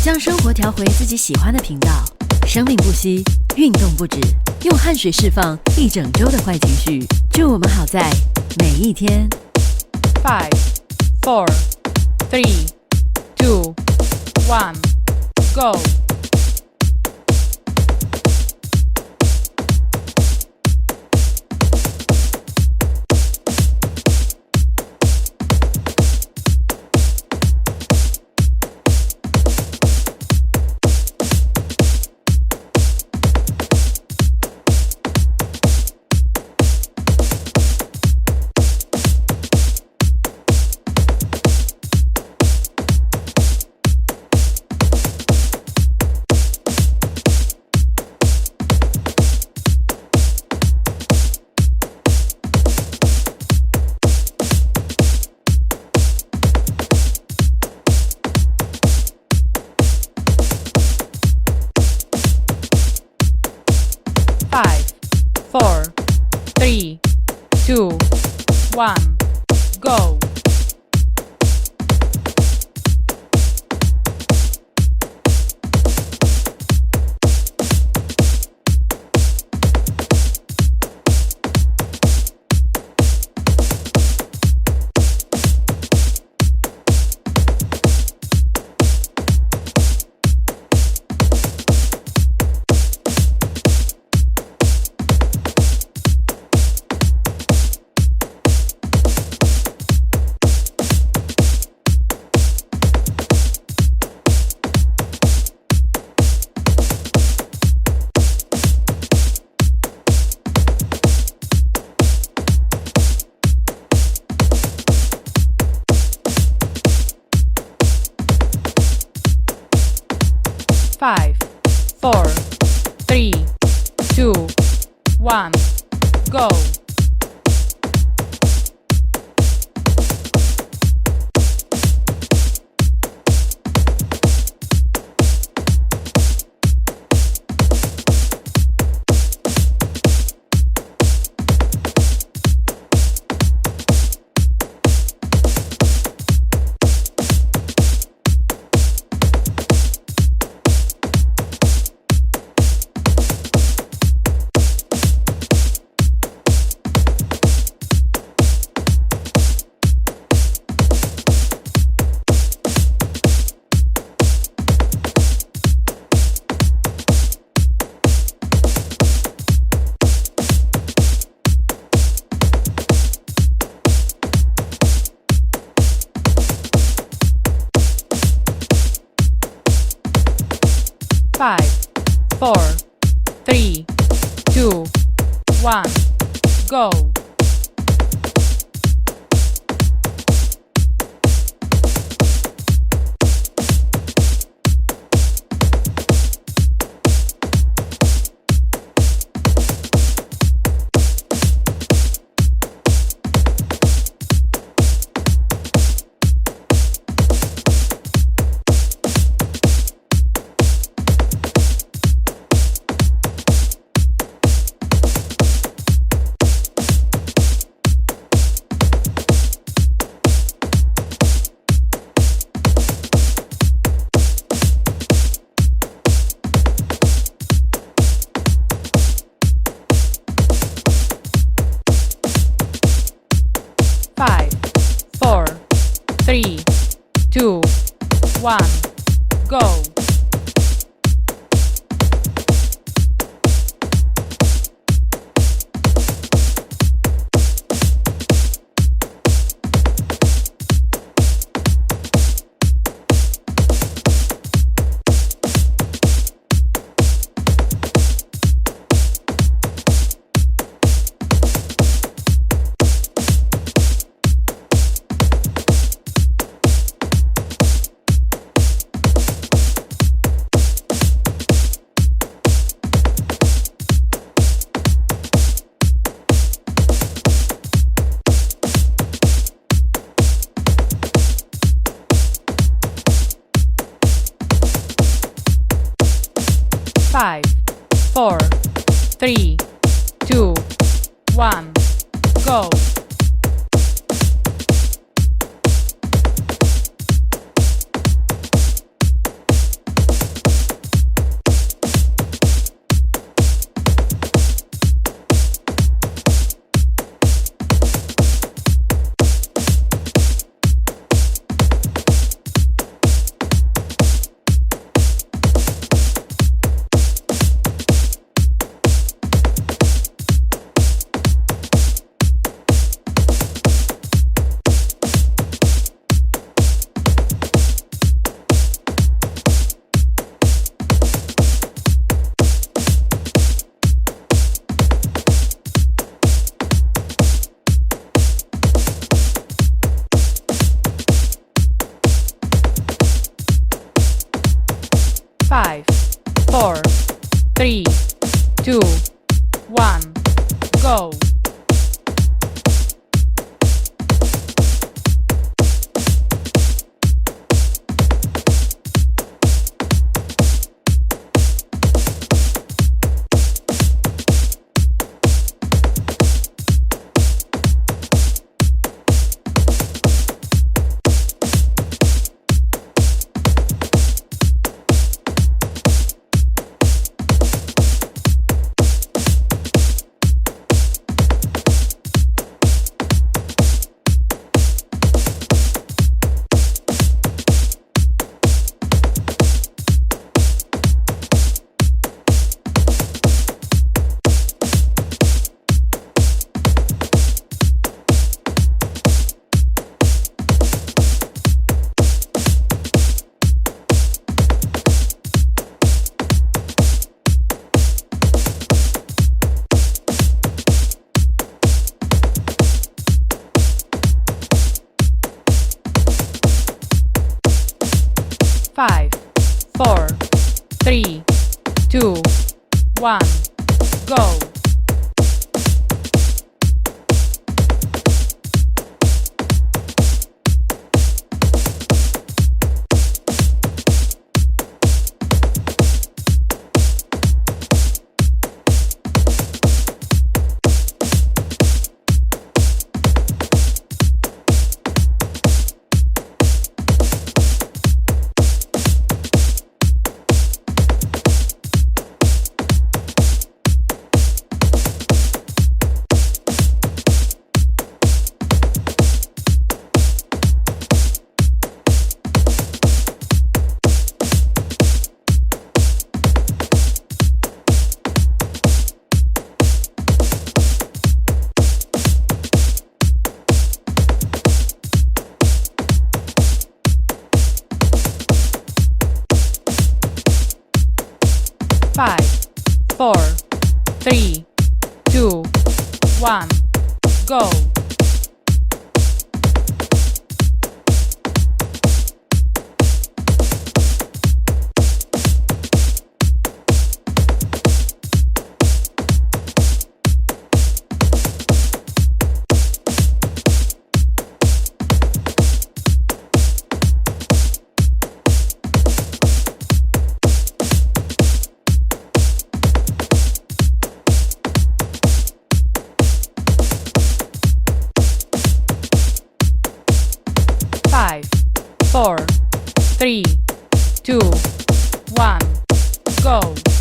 将生活调回自己喜欢的频道，生命不息，运动不止，用汗水释放一整周的坏情绪。祝我们好在每一天。5, 4, 3, 2, 1, go! Five, 4, 3, 2, 1, go! Five, 4, 3, 2, 1, go! 5, 4, 3, 2, 1, go! 5, 4, 3, 2, 1, go! 5, 4, 3, 2, 1, go! 5, 5, 4, 3, 2, 1, go! 5, 4, 3, 2, 1, go! 5, 4, 3, 2, 1, go! 5, 4, 3, 2, 1, go!